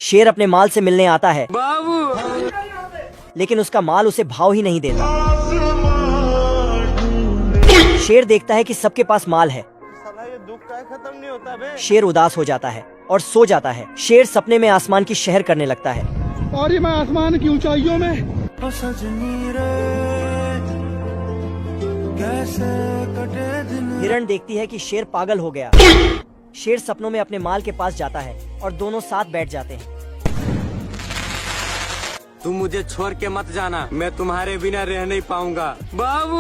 शेर अपने माल से मिलने आता है लेकिन उसका माल उसे भाव ही नहीं देता। शेर देखता है कि सबके पास माल है। ये दुख का खत्म नहीं होता बे। शेर उदास हो जाता है और सो जाता है। शेर सपने में आसमान की शहर करने लगता है और ये मैं आसमान की ऊंचाइयों में। हिरण देखती है कि शेर पागल हो गया। शेर सपनों में अपने माल के पास जाता है और दोनों साथ बैठ जाते हैं। तुम मुझे छोड़ के मत जाना, मैं तुम्हारे बिना रह नहीं पाऊंगा बाबू।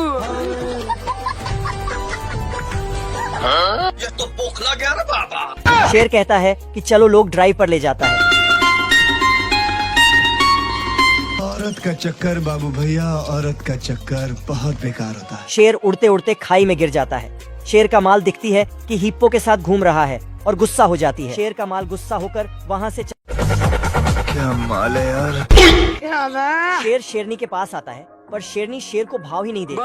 ये तो पोखला गया रे बाबा। शेर कहता है कि चलो लोग ड्राइव पर ले जाता है। औरत का चक्कर बाबू भैया, औरत का चक्कर बहुत बेकार होता है। शेर उड़ते उड़ते खाई में गिर जाता है। शेर का माल दिखती है कि हिप्पो के साथ घूम रहा है और गुस्सा हो जाती है। शेर का माल गुस्सा होकर वहाँ से क्या माल है यार। शेर शेरनी के पास आता है पर शेरनी शेर को भाव ही नहीं देती।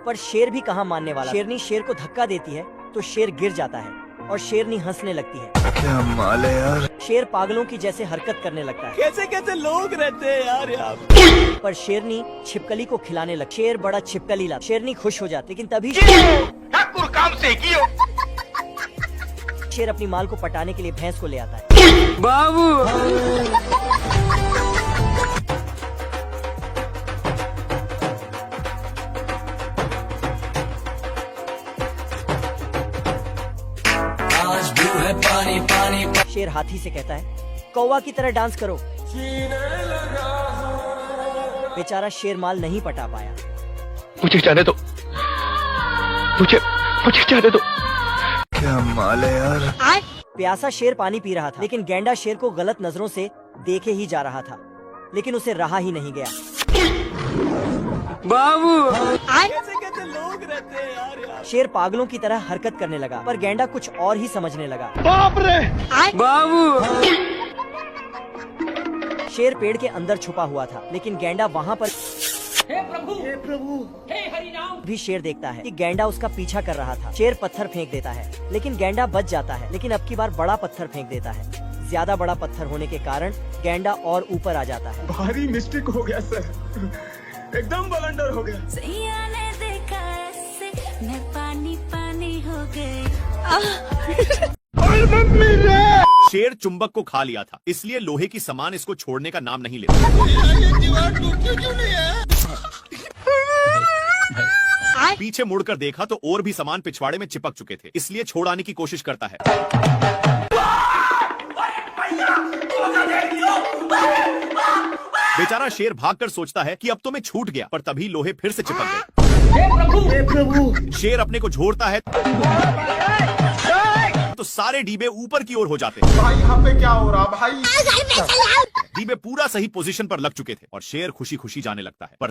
पर शेर भी कहाँ मानने वाला। शेरनी शेर को धक्का देती है तो शेर गिर जाता है और शेरनी हंसने लगती है। क्या माल है यार। शेर पागलों की जैसे हरकत करने लगता है। कैसे कैसे लोग रहते हैं यार यहाँ। पर शेरनी छिपकली को खिलाने लग। शेर बड़ा छिपकली ला। शेरनी खुश हो जाती लेकिन तभी ठाकुर काम से कियो। शेर अपनी माल को पटाने के लिए भैंस को ले आता है। बाबू शेर हाथी से कहता है कौवा की तरह डांस करो। बेचारा शेर माल नहीं पटा पाया। मुझे जाने दो, मुझे जाने दो। क्या माल है यार। प्यासा शेर पानी पी रहा था लेकिन गैंडा शेर को गलत नजरों से देखे ही जा रहा था लेकिन उसे रहा ही नहीं गया। बाबू कैसे कैसे लोग रहते हैं यार यहाँ। शेर पागलों की तरह हरकत करने लगा पर गैंडा कुछ और ही समझने लगा। बाप रे। बाबू शेर पेड़ के अंदर छुपा हुआ था लेकिन गैंडा वहाँ पर हे प्रभु हे हरिनाम। भी शेर देखता है कि गैंडा उसका पीछा कर रहा था। शेर पत्थर फेंक देता है लेकिन गैंडा बच जाता है लेकिन अब की बार बड़ा पत्थर फेंक देता है। ज्यादा बड़ा पत्थर होने के कारण गैंडा और ऊपर आ जाता है। भारी मिस्टेक हो गया सर, एकदम बलंडर हो गया। सैया ने देखा ऐसे मैं पानी पानी हो गई। शेर चुंबक को खा लिया था इसलिए लोहे की समान इसको छोड़ने का नाम नहीं लेता। पीछे मुड़कर देखा तो और भी सामान पिछवाड़े में चिपक चुके थे इसलिए छोड़ाने की कोशिश करता है। बेचारा शेर भागकर सोचता है कि अब तो मैं छूट गया पर तभी लोहे फिर से चिपक गए। हे प्रभु शेर अपने को झोरता है तो सारे डीबे ऊपर की ओर हो जाते हैं। भाई यहाँ पे क्या हो रहा भाई। डीबे पूरा सही पोजीशन पर लग चुके थे और शेर खुशी खुशी जाने लगता है पर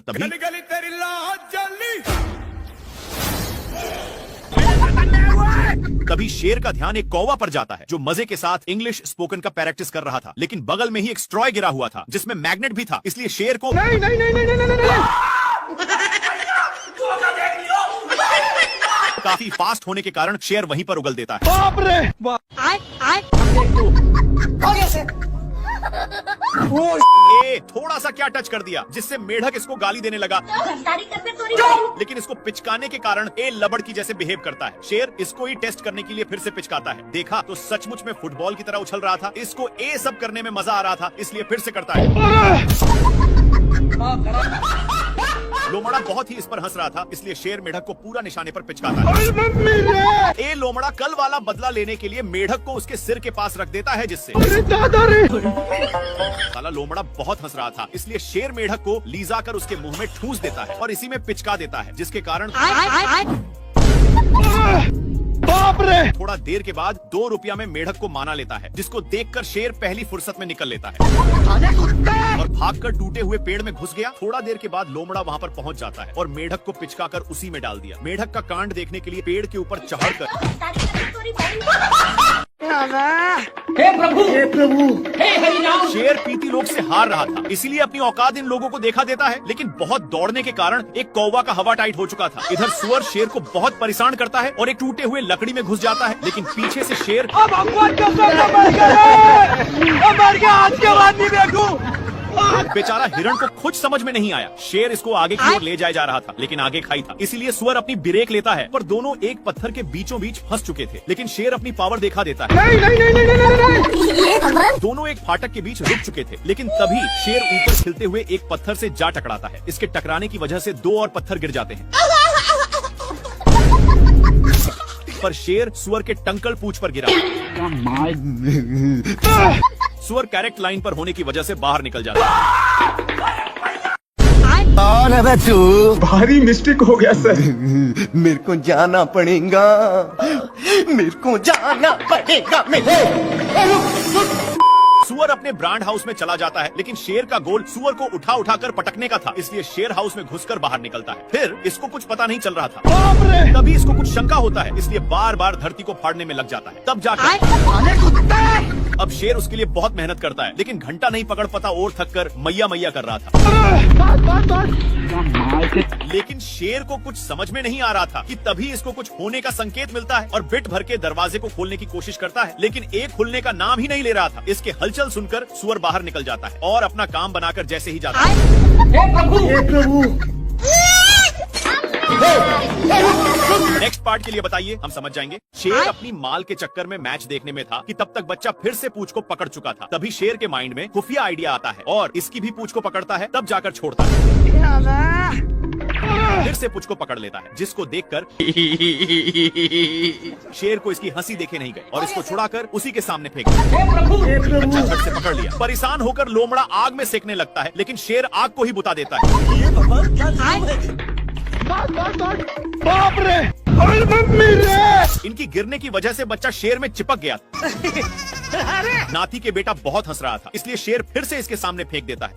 तभी शेर का ध्यान एक कौवा पर जाता है जो मजे के साथ इंग्लिश स्पोकन का प्रैक्टिस कर रहा था लेकिन बगल में ही एक स्ट्रॉय गिरा हुआ था जिसमें मैग्नेट भी था इसलिए शेर को काफी फास्ट होने के कारण शेर वहीं पर उगल देता है। बाप रे। थोड़ा सा क्या टच कर दिया जिससे मेढक इसको गाली देने लगा लेकिन इसको पिचकाने के कारण ए लबड़ की जैसे बिहेव करता है। शेर इसको ही टेस्ट करने के लिए फिर से पिचकाता है। देखा तो सचमुच में फुटबॉल की तरह उछल रहा था। इसको ए सब करने में मजा आ रहा था इसलिए फिर से करता है। लोमड़ा बहुत ही इस पर हंस रहा था इसलिए शेर मेढक को पूरा निशाने पर पिचकाता है। ए लोमड़ा कल वाला बदला लेने के लिए मेढक को उसके सिर के पास रख देता है जिससे साला लोमड़ा बहुत हंस रहा था इसलिए शेर मेढक को लीजा कर उसके मुंह में ठूस देता है और इसी में पिचका देता है जिसके कारण बाप रे। थोड़ा देर के बाद 2 रुपया में मेढक को माना लेता है जिसको देखकर शेर पहली फुर्सत में निकल लेता है और भागकर टूटे हुए पेड़ में घुस गया। थोड़ा देर के बाद लोमड़ा वहाँ पर पहुँच जाता है और मेढक को पिचकाकर उसी में डाल दिया। मेढक का कांड देखने के लिए पेड़ के ऊपर चढ़कर हे प्रभु हे हरि नाम। शेर पीती लोग से हार रहा था, इसीलिए अपनी औकात इन लोगों को देखा देता है, लेकिन बहुत दौड़ने के कारण एक कौवा का हवा टाइट हो चुका था। इधर सुअर शेर को बहुत परेशान करता है और एक टूटे हुए लकड़ी में घुस जाता है, लेकिन पीछे से शेर बेचारा हिरण को कुछ समझ में नहीं आया। शेर इसको आगे की ओर ले जाया जा रहा था, लेकिन आगे खाई था, इसीलिए सुअर अपनी ब्रेक लेता है, पर दोनों एक पत्थर के बीचों बीच फंस चुके थे। लेकिन शेर अपनी पावर दिखा देता है। दोनों एक फाटक के बीच रुक चुके थे, लेकिन तभी शेर ऊपर खिलते हुए एक पत्थर से जा टकराता है। इसके टकराने की वजह से 2 और पत्थर गिर जाते हैं, पर शेर सुअर के टंकल पूंछ पर गिरा। सुअर करेक्ट लाइन पर होने की वजह से बाहर निकल जाता है। भारी मिस्टेक हो गया सर। मेरे को जाना पड़ेगा, मेरे को जाना पड़ेगा। सुअर अपने ब्रांड हाउस में चला जाता है, लेकिन शेर का गोल सुअर को उठा उठाकर पटकने का था, इसलिए शेर हाउस में घुसकर बाहर निकलता है। फिर इसको कुछ पता नहीं चल रहा था, तभी इसको कुछ शंका होता है, इसलिए बार बार धरती को फाड़ने में लग जाता है। तब जाकर अब शेर उसके लिए बहुत मेहनत करता है, लेकिन घंटा नहीं पकड़ पाता और थककर मैया मैया कर रहा था। लेकिन शेर को कुछ समझ में नहीं आ रहा था कि तभी इसको कुछ होने का संकेत मिलता है और बिट भर के दरवाजे को खोलने की कोशिश करता है, लेकिन एक खुलने का नाम ही नहीं ले रहा था। इसके हलचल सुनकर सुअर बाहर निकल जाता है और अपना काम बनाकर जैसे ही जाता है, हे प्रभु नेक्स्ट पार्ट के लिए बताइए, हम समझ जाएंगे। शेर अपनी माल के चक्कर में मैच देखने में था कि तब तक बच्चा फिर से पूंछ को पकड़ चुका था। तभी शेर के माइंड में खुफिया आइडिया आता है और इसकी भी पूंछ को पकड़ता है, तब जाकर छोड़ता है। फिर से पूंछ को पकड़ लेता है, जिसको देखकर शेर को इसकी हंसी देखे नहीं गई और इसको छुड़ाकर उसी के सामने फेंक दिया। बच्चा झट से पकड़ लिया। परेशान होकर लोमड़ा आग में सेकने लगता है, लेकिन शेर आग को ही बुता देता है। बाप रे, अरे मम्मी रे। इनकी गिरने की वजह से बच्चा शेर में चिपक गया। नाती के बेटा बहुत हंस रहा था, इसलिए शेर फिर से इसके सामने फेंक देता है,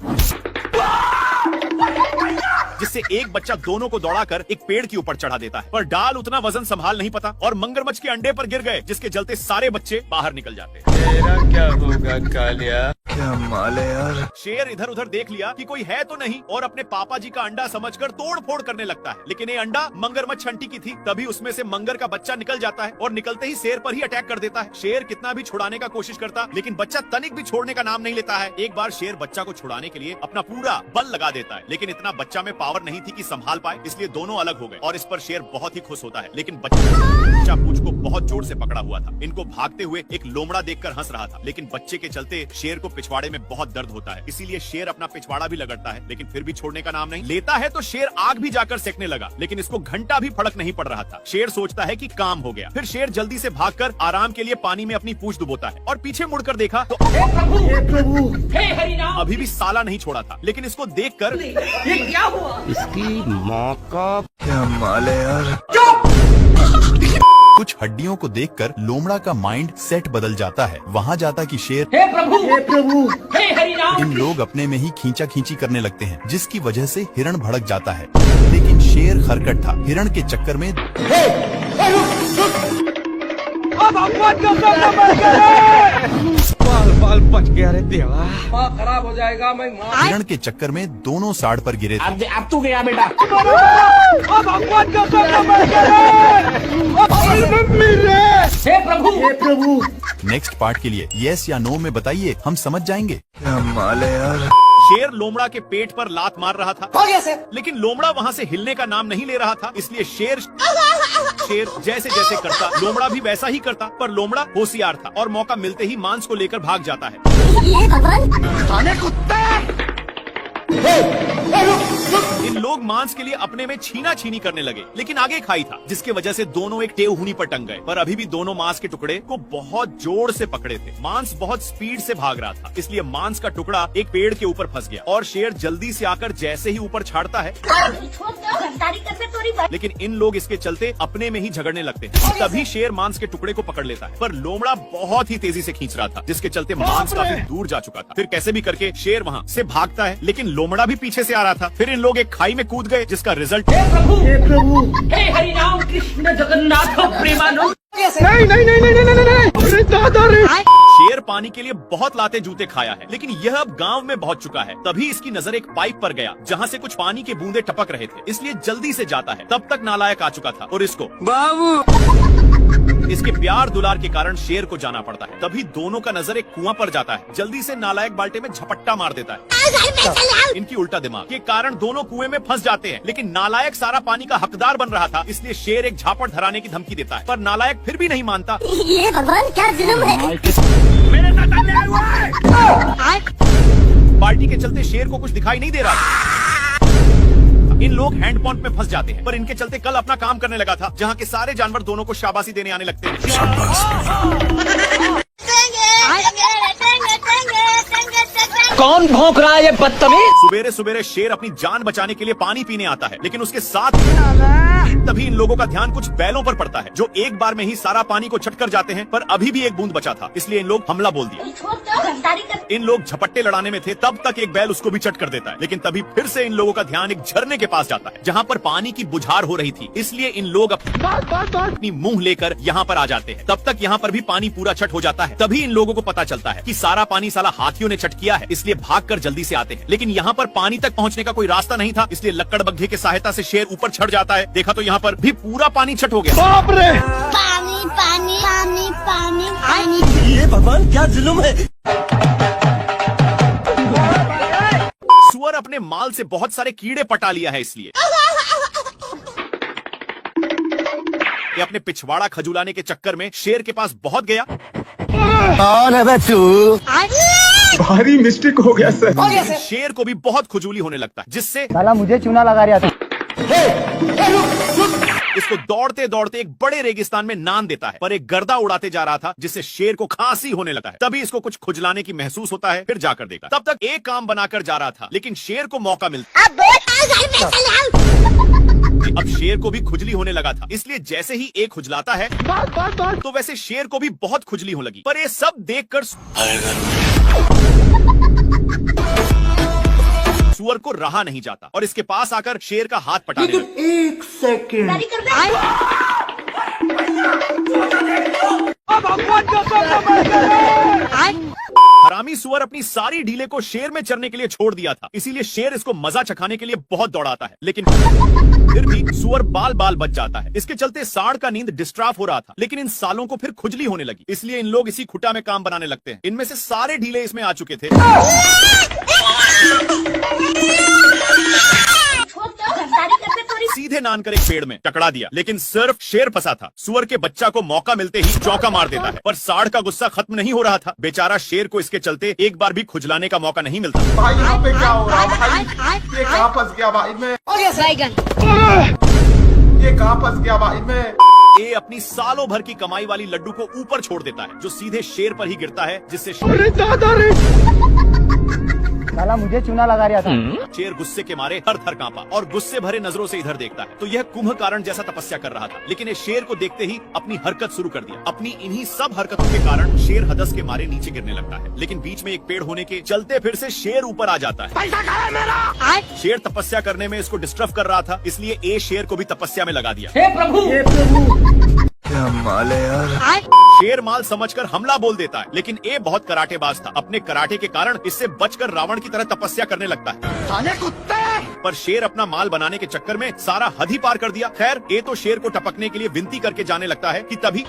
जिससे एक बच्चा दोनों को दौड़ाकर एक पेड़ के ऊपर चढ़ा देता है, पर डाल उतना वजन संभाल नहीं पाता और मगरमच्छ के अंडे पर गिर गए, जिसके चलते सारे बच्चे बाहर निकल जाते हैं। तेरा क्या होगा कालिया? क्या माल है यार। शेर इधर उधर देख लिया कि कोई है तो नहीं और अपने पापा जी का अंडा समझकर तोड़ फोड़ करने लगता है, लेकिन ये अंडा मगरमच्छ आंटी की थी। तभी उसमें से मंगर का बच्चा निकल जाता है और निकलते ही शेर पर ही अटैक कर देता है। शेर कितना भी छुड़ाने का कोशिश करता, लेकिन बच्चा तनिक भी छोड़ने का नाम नहीं लेता है। एक बार शेर बच्चा को छुड़ाने के लिए अपना पूरा बल लगा देता है, लेकिन इतना बच्चा में पावर नहीं थी कि संभाल पाए, इसलिए दोनों अलग हो गए और इस पर शेर बहुत ही खुश होता है। लेकिन बच्चा पूंछ को बहुत जोर से पकड़ा हुआ था। इनको भागते हुए एक लोमड़ा देखकर हंस रहा था, लेकिन बच्चे के चलते शेर को पिछवाड़े में बहुत दर्द होता है, इसीलिए शेर अपना पिछवाड़ा भी लगड़ता है, लेकिन फिर भी छोड़ने का नाम नहीं लेता है। तो शेर आग भी जाकर सेकने लगा, लेकिन इसको घंटा भी फर्क नहीं पड़ रहा था। शेर सोचता है कि काम हो गया। फिर शेर जल्दी से भागकर आराम के लिए पानी में अपनी पूंछ डुबोता है और पीछे मुड़कर देखा तो हे प्रभु हे हरि नाम। अभी भी साला नहीं छोड़ा था, लेकिन इसको देखकर ये क्या हुआ? क्या माल है यार। कुछ हड्डियों को देखकर लोमड़ा का माइंड सेट बदल जाता है। वहाँ जाता कि शेर हे प्रभु हे हरि नाम। इन लोग अपने में ही खींचा खींची करने लगते हैं, जिसकी वजह से हिरण भड़क जाता है, लेकिन शेर खरकट था। हिरण के चक्कर में बाल बच गया रे देवा। माँ खराब हो जाएगा, मैं माँ। हिरण के चक्कर में दोनों साड़ पर गिरे थे। अब तू गया बेटा। हे प्रभु नेक्स्ट पार्ट के लिए यस या नो में बताइए, हम समझ जाएंगे। क्या माल है यार। शेर लोमड़ा के पेट पर लात मार रहा था, लेकिन लोमड़ा वहाँ से हिलने का नाम नहीं ले रहा था, इसलिए शेर जैसे जैसे करता लोमड़ा भी वैसा ही करता, पर लोमड़ा होशियार था और मौका मिलते ही मांस को लेकर भाग जाता है। इन लोग मांस के लिए अपने में छीना छीनी करने लगे, लेकिन आगे खाई था, जिसके वजह से दोनों एक टेहुनी पर टंग गए, पर अभी भी दोनों मांस के टुकड़े को बहुत जोर से पकड़े थे। मांस बहुत स्पीड से भाग रहा था, इसलिए मांस का टुकड़ा एक पेड़ के ऊपर फंस गया और शेर जल्दी से आकर जैसे ही ऊपर छाड़ता है, लेकिन इन लोग इसके चलते अपने में ही झगड़ने लगते हैं। तभी शेर मांस के टुकड़े को पकड़ लेता है, पर लोमड़ा बहुत ही तेजी से खींच रहा था, जिसके चलते मांस काफी दूर जा चुका था। फिर कैसे भी करके शेर वहाँ से भागता है, लेकिन लोमड़ा भी पीछे से आ रहा था। फिर इन लोग एक खाई में कूद गए, जिसका रिजल्ट हे प्रभु हे हरि नाम कृष्ण जगन्नाथ प्रेमानंद। नहीं। अरे दादा रे। शेर पानी के लिए बहुत लाते जूते खाया है, लेकिन यह अब गांव में पहुंच चुका है। तभी इसकी नजर एक पाइप पर गया जहां से कुछ पानी के बूंदे टपक रहे थे, इसलिए जल्दी से जाता है। तब तक नालायक आ चुका था और इसको इसके प्यार दुलार के कारण शेर को जाना पड़ता है। तभी दोनों का नजर एक कुआं पर जाता है। जल्दी से नालायक बाल्टे में झपट्टा मार देता है। इनकी उल्टा दिमाग के कारण दोनों कुएं में फंस जाते हैं, लेकिन नालायक सारा पानी का हकदार बन रहा था, इसलिए शेर एक झापड़ धराने की धमकी देता है, पर नालायक फिर भी नहीं मानता। ये भगवान क्या जुल्म है। मेरे साथ अन्याय हुआ है। बाल्टी के चलते शेर को कुछ दिखाई नहीं दे रहा। इन लोग हैंड पंप में फंस जाते हैं, पर इनके चलते कल अपना काम करने लगा था, जहाँ के सारे जानवर दोनों को शाबाशी देने आने लगते हैं। कौन भौंक रहा है ये बदतमीज? सुबेरे सुबेरे शेर अपनी जान बचाने के लिए पानी पीने आता है, लेकिन उसके साथ तभी इन लोगों का ध्यान कुछ बैलों पर पड़ता है, जो एक बार में ही सारा पानी को छटकर जाते हैं, पर अभी भी एक बूंद बचा था, इसलिए इन लोग हमला बोल दिया। इन लोग झपट्टे लड़ाने में थे, तब तक एक बैल उसको भी चट कर देता है, लेकिन तभी फिर से इन लोगों का ध्यान एक झरने के पास जाता है, जहाँ पर पानी की बुझार हो रही थी, इसलिए इन लोग अपनी मुंह लेकर यहाँ पर आ जाते हैं। तब तक यहाँ पर भी पानी पूरा छट हो जाता है। तभी इन लोगों को पता चलता है कि सारा पानी साला हाथियों ने छट किया है, इसलिए भागकर जल्दी से आते हैं, लेकिन यहाँ पर पानी तक पहुँचने का कोई रास्ता नहीं था, इसलिए लक्कड़ बग्घे की सहायता से शेर ऊपर चढ़ जाता है। देखा तो यहाँ पर भी पूरा पानी छट हो गया। बाप रे। पानी पानी पानी पानी पानी। ये भगवान क्या जुल्म है। सुअर अपने माल से बहुत सारे कीड़े पटा लिया है, इसलिए ये अपने पिछवाड़ा खजुलाने के चक्कर में शेर के पास बहुत गया। कौन है बे तू? भारी मिस्टेक हो गया सर। शेर को भी बहुत खुजूली होने लगता है, जिससे साला मुझे चूना लगा रहा था। इसको दौड़ते दौड़ते एक बड़े रेगिस्तान में नान देता है, पर एक गर्दा उड़ाते जा रहा था, जिससे शेर को खांसी होने लगता है। तभी इसको कुछ खुजलाने की महसूस होता है, फिर जाकर देखा। तब तक एक काम बनाकर जा रहा था, लेकिन शेर को मौका मिलता। अब शेर को भी खुजली होने लगा था, इसलिए जैसे ही एक खुजलाता है तो वैसे शेर को भी बहुत खुजली होने लगी। पर ये सब देखकर सुअर को रहा नहीं जाता और इसके पास आकर शेर का हाथ पटाने लगा। एक सेकंड। हरामी सुअर अपनी सारी ढीले को शेर में चरने के लिए छोड़ दिया था, इसीलिए शेर इसको मजा चखाने के लिए बहुत दौड़ाता है, लेकिन फिर भी सुअर बाल बाल बच जाता है। इसके चलते सांड का नींद डिस्टर्ब हो रहा था, लेकिन इन सालों को फिर खुजली होने लगी, इसलिए इन लोग इसी खुटा में काम बनाने लगते हैं। इनमें से सारे ढीले इसमें आ चुके थे। सीधे नान कर एक पेड़ में टकरा दिया, लेकिन सिर्फ शेर फंसा था। सुअर के बच्चा को मौका मिलते ही चौका मार देता है, पर सांड का गुस्सा खत्म नहीं हो रहा था। बेचारा शेर को इसके चलते एक बार भी खुजलाने का मौका नहीं मिलता। भाई यहाँ पे क्या हो रहा है भाई? ये कहाँ फंस गया भाई मैं? ये कहाँ फंस गया भाई मैं? ये अपनी सालों भर की कमाई वाली लड्डू को ऊपर छोड़ देता है, जो सीधे शेर पर ही गिरता है, जिससे साला मुझे चूना लगा रहा था। शेर गुस्से के मारे थर थर कांपा और गुस्से भरे नजरों से इधर देखता है, तो यह कुंभकर्ण जैसा तपस्या कर रहा था, लेकिन ये शेर को देखते ही अपनी हरकत शुरू कर दिया। अपनी इन्हीं सब हरकतों के कारण शेर हदस के मारे नीचे गिरने लगता है, लेकिन बीच में एक पेड़ होने के चलते फिर से शेर ऊपर आ जाता है। पैसा कहाँ है मेरा? शेर तपस्या करने में इसको डिस्टर्ब कर रहा था, इसलिए ए शेर को भी तपस्या में लगा दिया। हे प्रभु। क्या माल है यार। शेर माल समझकर हमला बोल देता है, लेकिन ए बहुत कराटेबाज था। अपने कराटे के कारण इससे बचकर रावण की तरह तपस्या करने लगता है। पर शेर अपना माल बनाने के चक्कर में सारा हद ही पार कर दिया। खैर ए तो शेर को टपकने के लिए विनती करके जाने लगता है कि तभी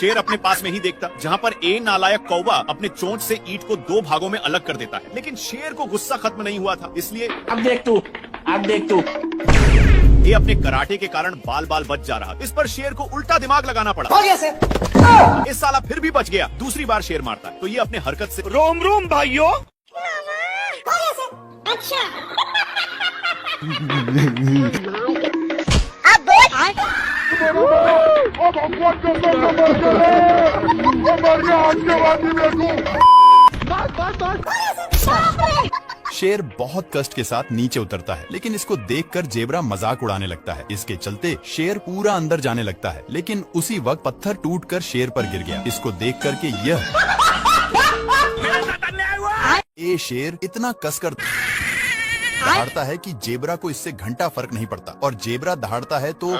शेर अपने पास में ही देखता, जहाँ पर ए नालायक कौवा अपने चोंच से ईंट को 2 भागों में अलग कर देता है, लेकिन शेर को गुस्सा खत्म नहीं हुआ था, इसलिए अब देख तू। ये अपने कराटे के कारण बाल बाल बच जा रहा। इस पर शेर को उल्टा दिमाग लगाना पड़ा। हो गया सर। इस साला फिर भी बच गया। दूसरी बार शेर मारता है, तो ये अपने हरकत से रोम रोम भाइयों। अच्छा। शेर बहुत कष्ट के साथ नीचे उतरता है, लेकिन इसको देखकर जेबरा मजाक उड़ाने लगता है। इसके चलते शेर पूरा अंदर जाने लगता है, लेकिन उसी वक्त पत्थर टूटकर शेर पर गिर गया। इसको देख करके ये शेर इतना कसकर दहाड़ता है कि जेबरा को इससे घंटा फर्क नहीं पड़ता, और जेबरा दहाड़ता है तो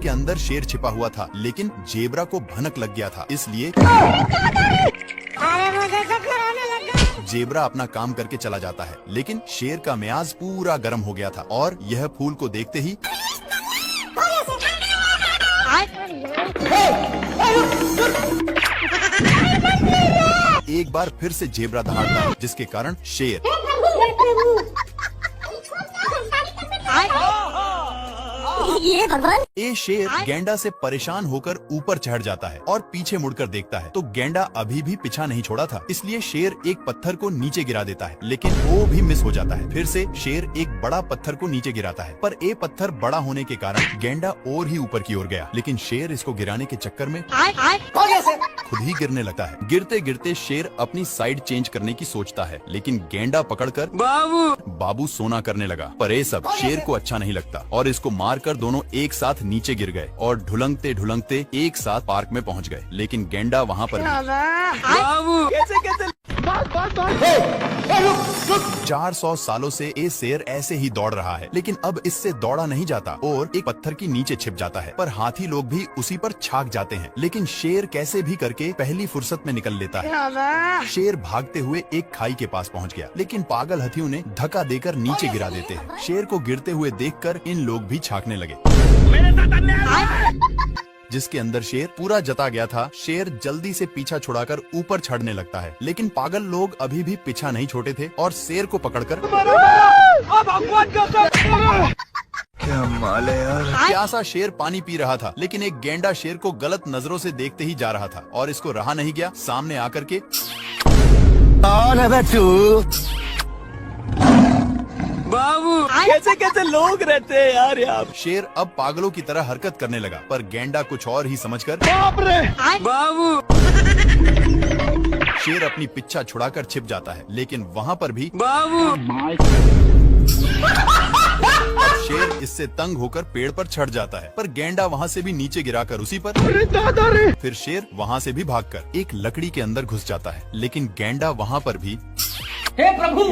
के अंदर शेर छिपा हुआ था, लेकिन जेब्रा को भनक लग गया था, इसलिए जेब्रा अपना काम करके चला जाता है। लेकिन शेर का मियाज पूरा गर्म हो गया था और यह फूल को देखते ही एक बार फिर से जेब्रा दहाड़ता है, जिसके कारण शेर ए शेर गेंडा से परेशान होकर ऊपर चढ़ जाता है और पीछे मुड़कर देखता है तो गेंडा अभी भी पीछा नहीं छोड़ा था, इसलिए शेर एक पत्थर को नीचे गिरा देता है, लेकिन वो भी मिस हो जाता है। फिर से शेर एक बड़ा पत्थर को नीचे गिराता है, पर ये पत्थर बड़ा होने के कारण गेंडा और ही ऊपर की ओर गया, लेकिन शेर इसको गिराने के चक्कर में खुद ही गिरने लगता है। गिरते गिरते शेर अपनी साइड चेंज करने की सोचता है, लेकिन गेंडा पकड़कर बाबू सोना करने लगा। पर ये सब शेर को अच्छा नहीं लगता और इसको मारकर दोनों एक साथ नीचे गिर गए और ढुलंगते ढुलंगते एक साथ पार्क में पहुंच गए। लेकिन गेंडा वहां पर 400 सालों से ये शेर ऐसे ही दौड़ रहा है, लेकिन अब इससे दौड़ा नहीं जाता और एक पत्थर की नीचे छिप जाता है। पर हाथी लोग भी उसी पर छाक जाते हैं, लेकिन शेर कैसे भी करके पहली फुर्सत में निकल लेता है। शेर भागते हुए एक खाई के पास पहुंच गया, लेकिन पागल हाथियों ने धक्का देकर नीचे गिरा देते हैं। शेर को गिरते हुए देखकर इन लोग भी छाकने लगे। जिसके अंदर शेर पूरा जता गया था। शेर जल्दी से पीछा छुड़ाकर ऊपर चढ़ने लगता है, लेकिन पागल लोग अभी भी पीछा नहीं छोड़े थे और शेर को पकड़कर क्या माल है यार। प्यासा शेर पानी पी रहा था, लेकिन एक गेंडा शेर को गलत नजरों से देखते ही जा रहा था और इसको रहा नहीं गया, सामने आकर के कौन है बेटू? बाबू कैसे कैसे लोग रहते हैं यार यहाँ। शेर अब पागलों की तरह हरकत करने लगा, पर गेंडा कुछ और ही समझकर बाबू शेर अपनी पिच्छा छुड़ाकर छिप जाता है, लेकिन वहाँ पर भी शेर इससे तंग होकर पेड़ पर चढ़ जाता है, पर गेंडा वहाँ से भी नीचे गिराकर उसी पर। फिर शेर वहाँ से भी भागकर एक लकड़ी के अंदर घुस जाता है, लेकिन गेंडा वहाँ पर भी हे प्रभु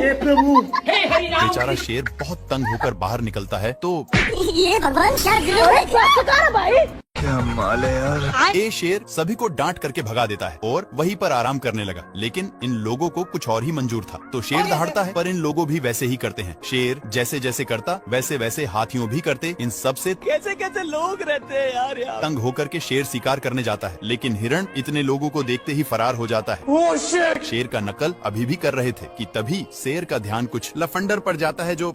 हे हरि राम। बेचारा शेर बहुत तंग होकर बाहर निकलता है तो ये भगवान क्या भाई। क्या माल है यार। ए शेर सभी को डांट करके भगा देता है और वहीं पर आराम करने लगा, लेकिन इन लोगों को कुछ और ही मंजूर था, तो शेर दहाड़ता है, पर इन लोगों भी वैसे ही करते हैं। शेर जैसे जैसे करता वैसे वैसे हाथियों भी करते। इन सब से कैसे कैसे लोग रहते हैं यार यहाँ। तंग होकर के शेर शिकार करने जाता है, लेकिन हिरण इतने लोगों को देखते ही फरार हो जाता है। शेर का नकल अभी भी कर रहे थे कि तभी शेर का ध्यान कुछ लफंडर पर जाता है जो